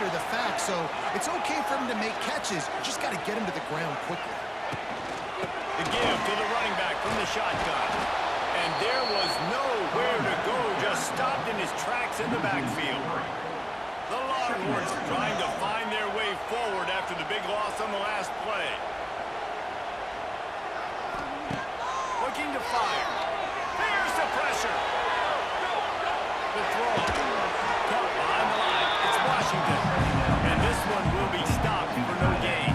after the fact, so it's okay for him to make catches. You just got to get him to the ground quickly. The give to the running back from the shotgun. And there was nowhere to go, just stopped in his tracks in the backfield. The Longhorns trying to find their way forward after the big loss on the last play. Looking to fire. Here's the pressure. The throw. Caught behind the line. It's Washington. And this one will be stopped for no gain.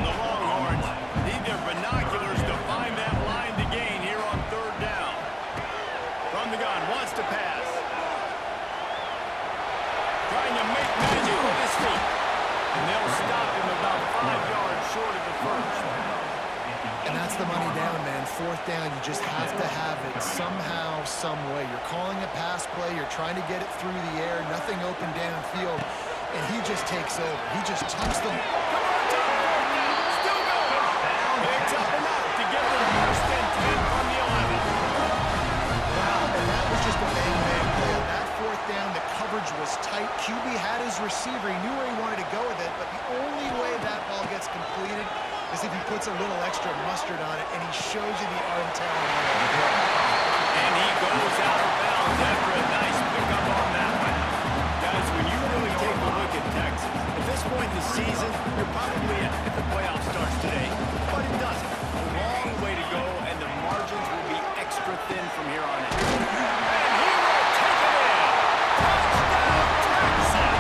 The Longhorns need their binoculars to find that line to gain here on third down. From the gun, wants to pass. Trying to make magic with his feet. And they'll stop him about 5 yards short of the first. And that's the money down, man. Fourth down, you just have to have it somehow, some way. You're calling a pass play. You're trying to get it through the air. Nothing open downfield. And he just takes over. He just tucks them. Come on, Tom. Still going. Picks up enough to get the first and 10 from the 11. Wow, and that was just a bang-bang play. On that fourth down, the coverage was tight. QB had his receiver. He knew where he wanted to go with it, but the only way that ball gets completed is if he puts a little extra mustard on it, and he shows you the arm talent on it. And he goes out of bounds after a nice pickup on that one. Guys, when you really take a look at Texas, at this point in the season, you're probably if the playoff starts today, but it doesn't. A long way to go, and the margins will be extra thin from here on in. And he will take it in. Touchdown, Texas!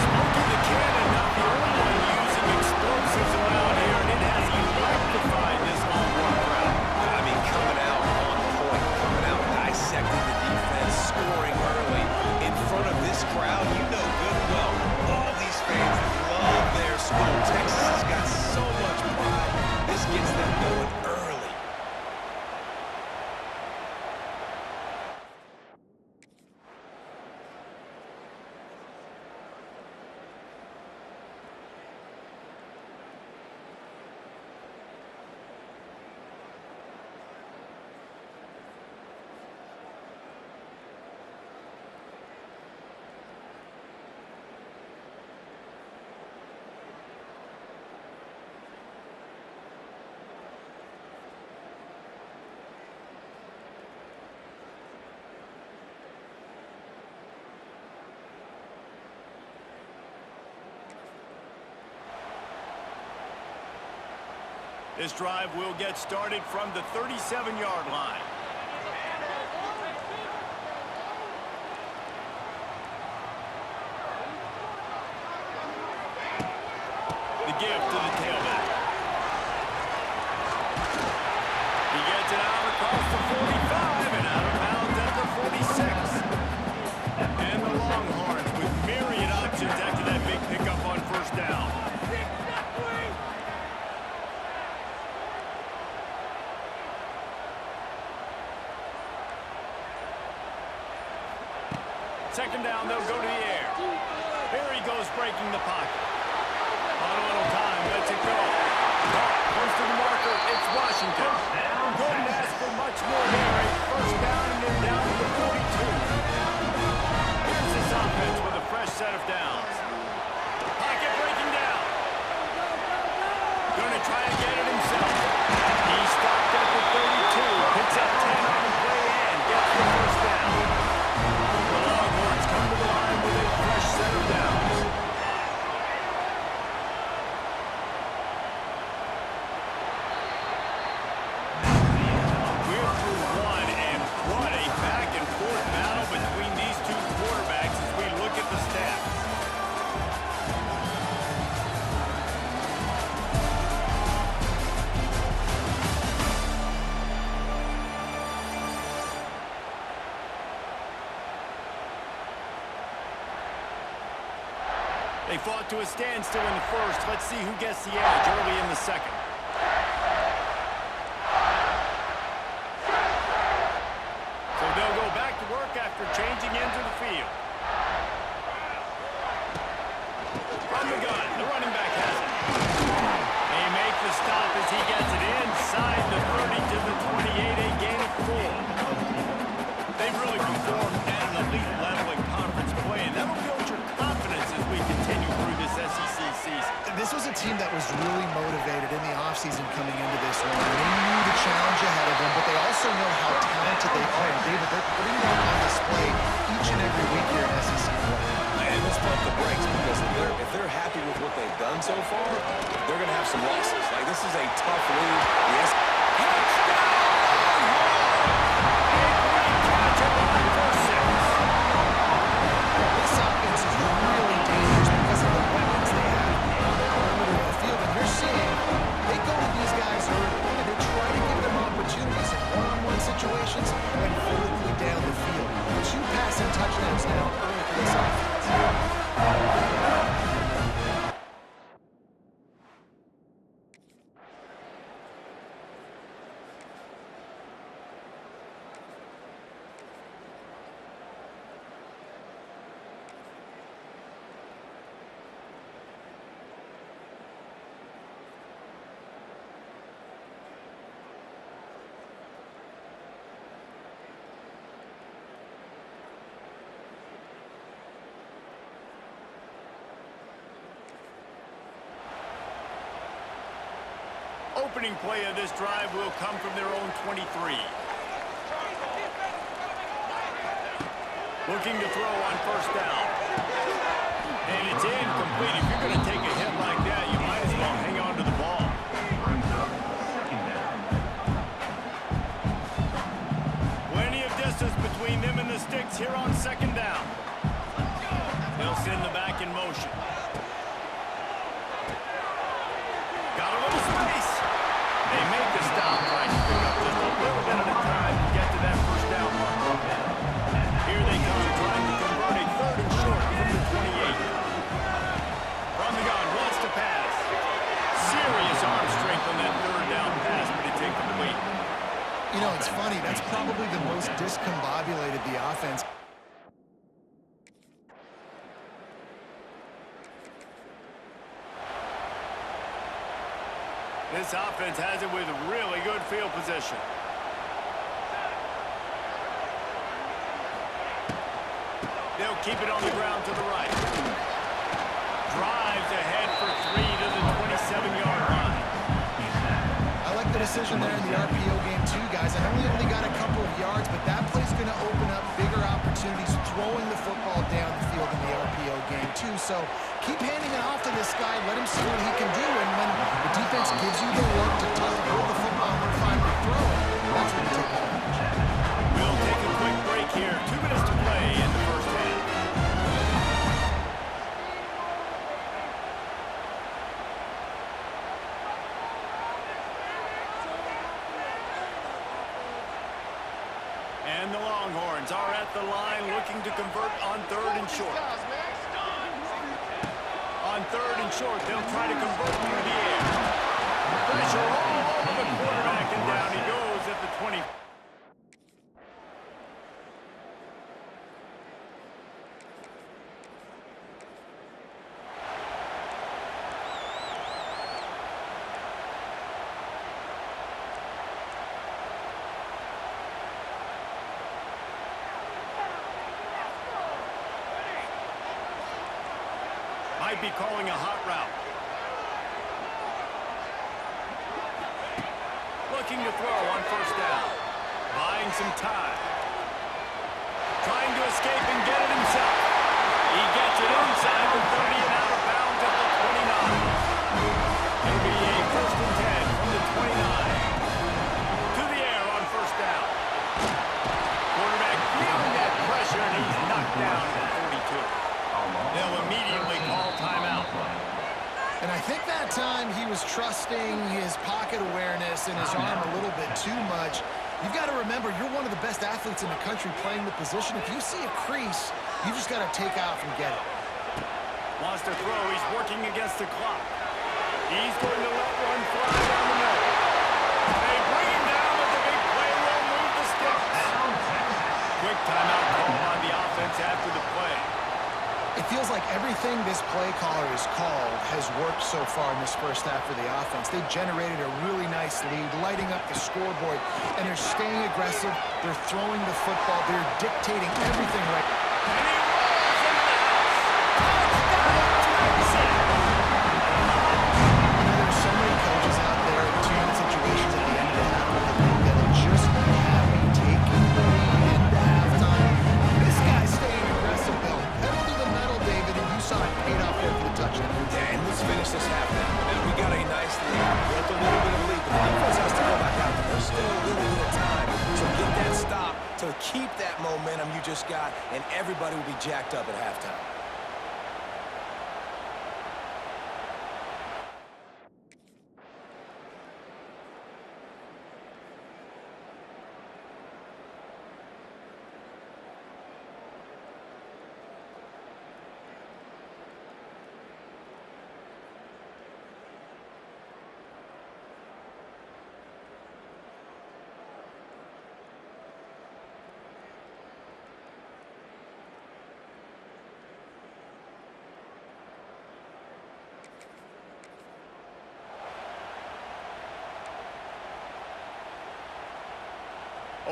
Smoking the cannon, not the only one using explosives around here, and it has electrified this Longhorn crowd. I mean, coming out on point, coming out dissecting the defense, scoring early. In front of this crowd, you know good and well, all these fans love their school. Texas has got so much pride. This gets them going early. This drive will get started from the 37-yard line. The give to the tailback. He gets it out across the 45 and out of bounds at the 46. And the Longhorns with myriad options after that big pickup on first down. Second down, they'll go to the air. Here he goes, breaking the pocket. On a little time, lets it go. Close to the marker, it's Washington. Couldn't ask for much more here. A first down and then down to the 42. Here's this offense with a fresh set of downs. Pocket breaking down. Gonna try and get it himself. He stopped at the 32, picks up 10 on the play and gets the first down. The Longhorns come to the line with a fresh set of downs. We're through one, and what a back-and-forth battle between these two quarterbacks as we look at the stats. They fought to a standstill in the first. Let's see who gets the edge early in the second. So they'll go back to work after changing into the field. From the gun, the running back has it. They make the stop as he gets it inside the 30 to the 28, a gain of 4. They've really performed at an elite level in conference play, and that'll be team that was really motivated in the offseason coming into this one. They knew the challenge ahead of them, but they also know how talented they are. And David, they're putting that on display each and every week here in SEC play. And let's pump the brakes, because if they're happy with what they've done so far, they're going to have some losses. Like, this is a tough lead. Yes. This offense is really dangerous because of the weapons they have on the perimeter of the field. And you're seeing they go to these guys early, and they try to give them opportunities in one-on-one situations and vertically down the field. 2 passing touchdowns now early for this offense. Opening play of this drive will come from their own 23. Looking to throw on first down. And it's incomplete. If you're going to take a hit like that, you might as well hang on to the ball. Plenty of distance between them and the sticks here on second down. They'll send the back in motion. Got a little space. They make the stop, trying to pick up just a little bit at a time to get to that first down mark. Here they come, trying to convert a 3rd and short from the 28. From the gun, wants to pass. Serious arm strength on that 3rd down pass, but it's incomplete. You know, it's funny. That's probably the most discombobulated the offense. This offense has it with really good field position. They'll keep it on the ground to the right. Drives ahead for 3 to the 27-yard line. I like the decision there in the RPO game too, guys. I know we only got a couple of yards, but that play's going to open up bigger opportunities throwing the football down the field in the RPO game too. So keep handing it off to this guy. Let him see what he can do. And when the defense gives you the look to hold the football and finally throw it, that's when you take advantage. We'll take a quick break here. 2 minutes to play in the first half. And the Longhorns are at the line looking to convert on 3rd and short. On 3rd and short, they'll try to convert through the air. Pressure all over the quarterback, and down he goes at the 20. Might be calling a hot route. Looking to throw on first down. Buying some time. Trying to escape and get it himself. He gets it inside the 30 and out of bounds at the 29. It'll be a 1st and 10 from the 29. To the air on first down. Quarterback feeling that pressure, and he's knocked down at the 42. They'll immediately call timeout. And I think that time he was trusting his pocket awareness and his arm a little bit too much. You've got to remember, you're one of the best athletes in the country playing the position. If you see a crease, you just got to take off and get it. Wants to throw. He's working against the clock. He's going to let one fly down the middle. They bring him down, but the big play will move the sticks. Quick timeout call on the offense after the play. It feels like everything this play caller has called has worked so far in this first half for the offense. They generated a really nice lead, lighting up the scoreboard, and they're staying aggressive. They're throwing the football. They're dictating everything right. And he rolls into the house. Touchdown, Texas! finish this half now. And we got a nice lead. Built a little bit of lead, but the defense has to go back out there. There's still a little bit of time to get that stop, to keep that momentum you just got, and everybody will be jacked up at halftime.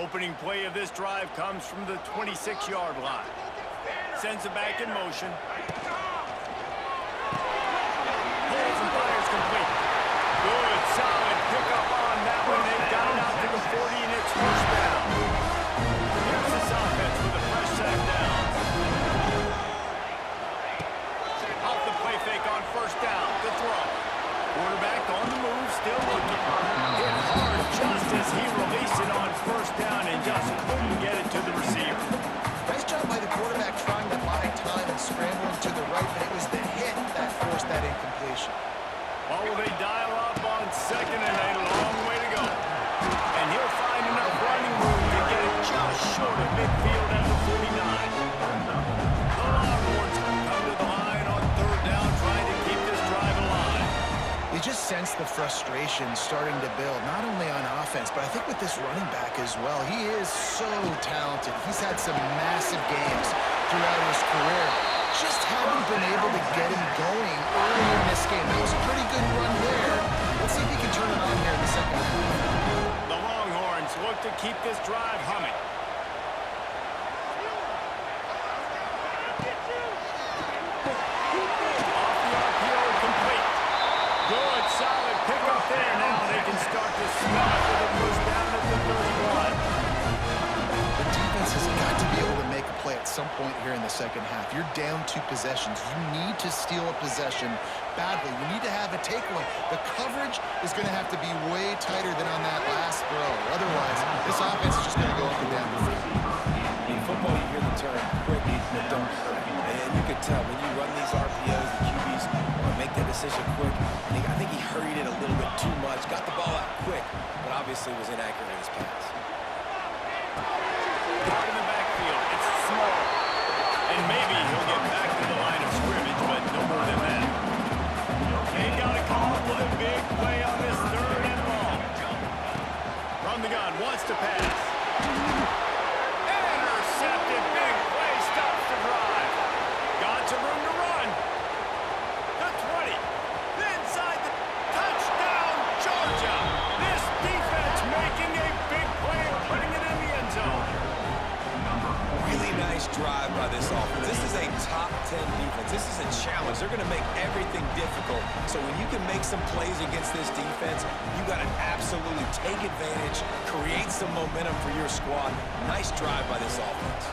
Opening play of this drive comes from the 26-yard line. Sends it back in motion. Pulls and fires complete. Good, solid pickup on that one. They got it out to the 40, and it's first down. Here's this offense with a fresh set of downs. Off the play fake on first down. The throw. Quarterback on the move, still looking. Hit hard just as he released it on first down and just couldn't get it to the receiver. Nice job by the quarterback trying to buy time and scrambling to the right, but it was the hit that forced that incompletion. Well, will they dial up on second and a long way to go? And he'll find enough running room to get it just short of midfield at the 49. The Longhorns come to the line on third down, trying to keep this drive alive. You just sense the frustration starting to build, not only on offense, but I think with this running back as well. He is so talented. He's had some massive games throughout his career. Just haven't been able to get him going early in this game. That was a pretty good run there. Let's see if he can turn it on here in the second half. The Longhorns look to keep this drive humming. Good, solid pickup there. Now they can start to smell it with a first down at the 31. The defense has got to be able to make a play at some point here in the second half. You're down 2 possessions. You need to steal a possession badly. You need to have a takeaway. The coverage is going to have to be way tighter than on that last throw. Otherwise, this offense is just going to go up and down the field. In football, you hear the term quick, but don't hurry. And you can tell when you run these RPOs, the QBs make that decision quick. I think he hurried it a little bit too much, got the ball out quick, but obviously was inaccurate in his pass. Out in the backfield, it's small. And maybe he'll get back to the line of scrimmage, but no more than that. They've got to come up with a big play on this third and long. From the gun, wants to pass. Intercepted, big play, stops the drive. Got some room to run. The 20, inside the touchdown, Georgia. This defense making a big play and putting it in the end zone. Really nice drive by this offense. This is a top 10 defense. This is a challenge. They're going to make everything difficult. So when you can make some plays against this defense, you got to absolutely take advantage, create some momentum for your squad. Nice drive by this offense.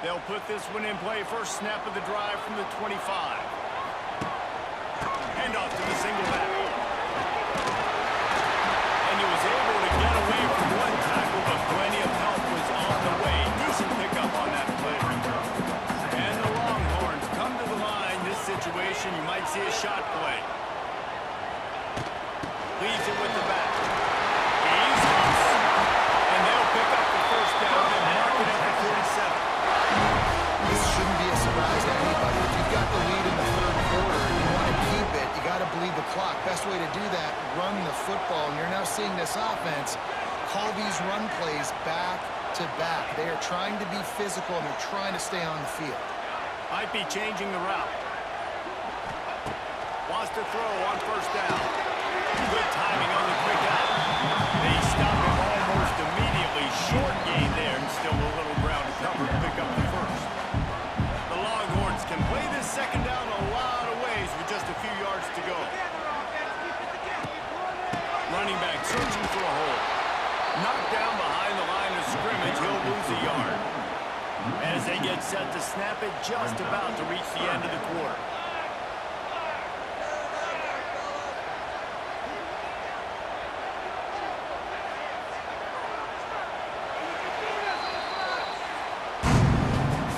They'll put this one in play. First snap of the drive from the 25. Hand off to the single back. And he was able to get away from one tackle, but plenty of help was on the way. Decent pickup on that play. And the Longhorns come to the line. This situation, you might see a shot play. Leaves it with the back. He's loose. And they'll pick up the first down and mark it at the 47. This shouldn't be a surprise to anybody. If you've got the lead in the third quarter and you want to keep it, you got to bleed the clock. Best way to do that, run the football. And you're now seeing this offense call these run plays back to back. They are trying to be physical and they're trying to stay on the field. Might be changing the route. Wants to throw on first down. Good timing on the quick out. They stop him almost immediately. Short gain there and still a little ground to cover to pick up the first. The Longhorns can play this second down a lot of ways with just a running back searching for a hole. Knocked down behind the line of scrimmage, he'll lose a yard. As they get set to snap it, just about to reach the end of the quarter.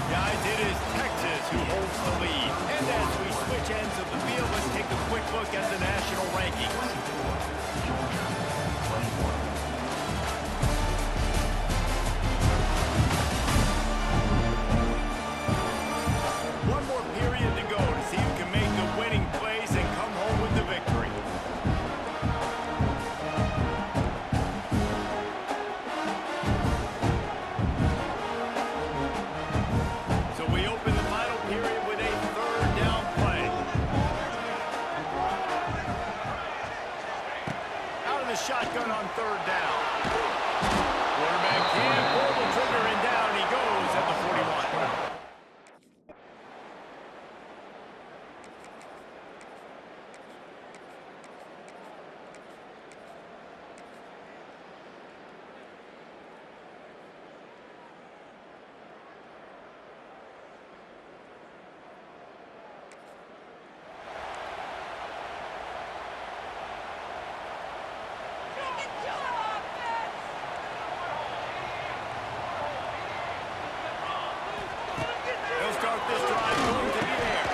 Guys, it is Texas who holds the lead. And as we switch ends of the field, let's take a quick look at the national rankings. One more period to go to see who can make the winning plays and come home with the victory. So we open the final period with a third down play. Out of the shotgun on third down. Quarterback can't pull the trigger and down he goes at the 41. They'll start this drive going to the air.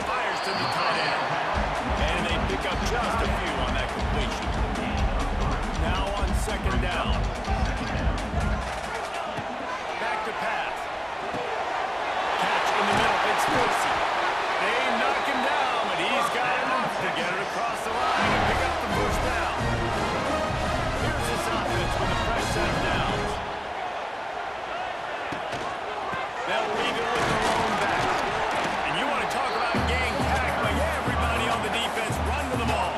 Fires to the tight end. And they pick up just a few on that completion. Now on second down. Back to pass. Catch in the middle. It's Stacy. They knock him down, but he's got enough to get it across the line and pick up the first down. Here's this offense with a fresh set of downs. They'll leave it with their own back. And you want to talk about gang tackling. Everybody on the defense run to the ball.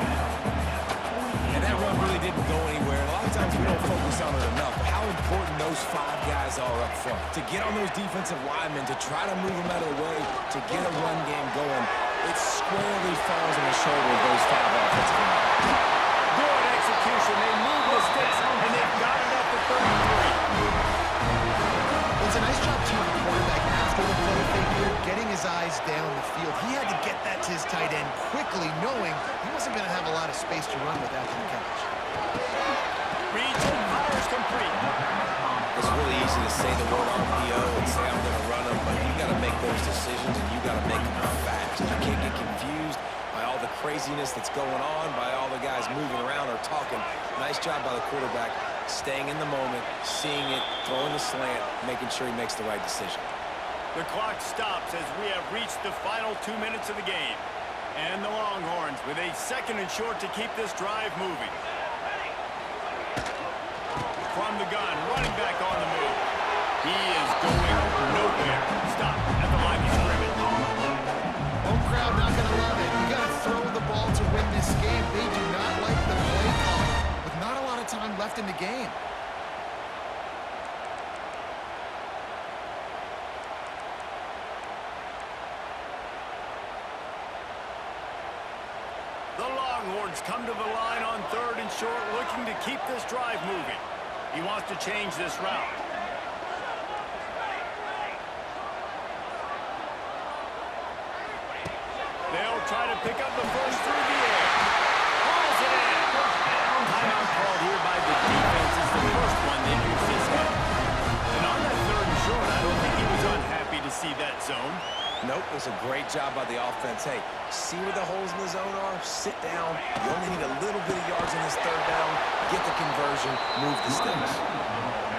And that run really didn't go anywhere. A lot of times we don't focus on it enough. But how important those 5 guys are up front. To get on those defensive linemen, to try to move them out of the way, to get a run game going, it squarely falls on the shoulder of those 5 offensive linemen. Good execution. They move the sticks, and they've got it up to 33. It's a nice job, too, of the quarterback after the play fake here, getting his eyes down the field. He had to get that to his tight end quickly, knowing he wasn't going to have a lot of space to run with after the catch. Reads and fires complete. It's really easy to say the word RPO and say I'm going to run them, but you got to make those decisions and you got to make them fast. You can't get confused by all the craziness that's going on, by all the guys moving around or talking. Nice job by the quarterback, staying in the moment, seeing it, throwing the slant, making sure he makes the right decision. The clock stops as we have reached the final 2 minutes of the game. And the Longhorns with a second and short to keep this drive moving. From the gun, running back on the move. He is going nowhere. Stop at the line of scrimmage. Home crowd not going to love it. You got to throw the ball to win this game. They do not like the play call with not a lot of time left in the game. The Longhorns come to the line on third and short, looking to keep this drive moving. He wants to change this route. They'll try to pick up the first through the air. Pulls it in. Timeout called here by the defense is the first one they use this game. And on that third and short, I don't think he was unhappy to see that zone. Nope, it was a great job by the offense. Hey, see where the holes in the zone are? Sit down. You only need a little bit of yards in this third down. Get the conversion. Move the sticks.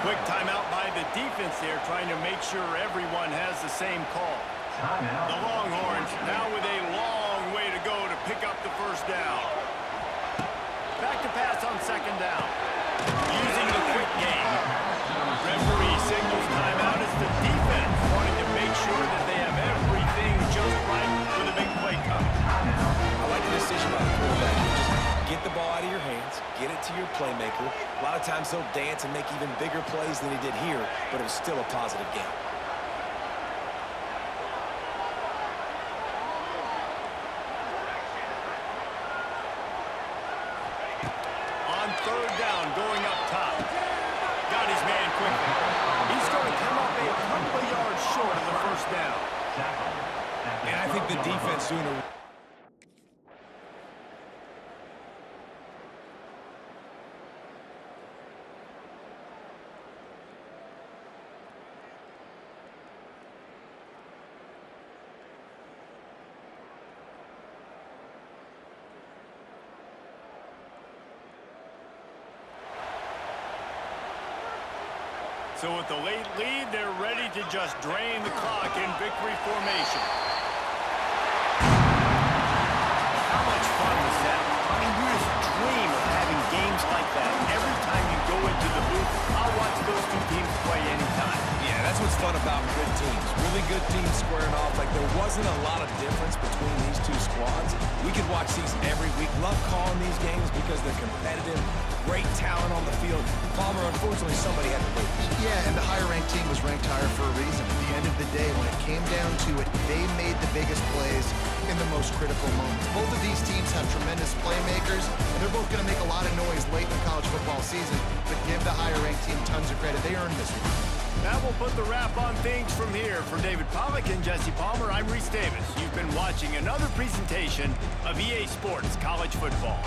Quick timeout by the defense there, trying to make sure everyone has the same call. The Longhorns now with a long way to go to pick up the first down. Back to pass on second down. Using the quick game. Referee signals timeout as the defense wanting to make sure that they have everything just right with a big play coming. I like the decision by the quarterback. Just get the ball out of your hands, get it to your playmaker. A lot of times he'll dance and make even bigger plays than he did here, but it was still a positive game. On down. And I think the defense doing a... So with the late lead, they're ready to just drain the clock in victory formation. How much fun was that? I mean, you just dream of having games like that. Every time you go into the booth, I'll watch those two teams play anytime. Yeah, that's what's fun about good teams. Really good teams squaring off. Like, there wasn't a lot of difference between these two squads. We could watch these every week. Love calling these games because they're competitive. Great talent on the field. Palmer, unfortunately, somebody had to lose. Yeah, and the higher-ranked team was ranked higher for a reason. At the end of the day, when it came down to it, they made the biggest plays in the most critical moments. Both of these teams have tremendous playmakers, and they're both going to make a lot of noise late in the college football season, but give the higher-ranked team tons of credit. They earned this one. That will put the wrap on things from here. For David Pollack and Jesse Palmer, I'm Reese Davis. You've been watching another presentation of EA Sports College Football.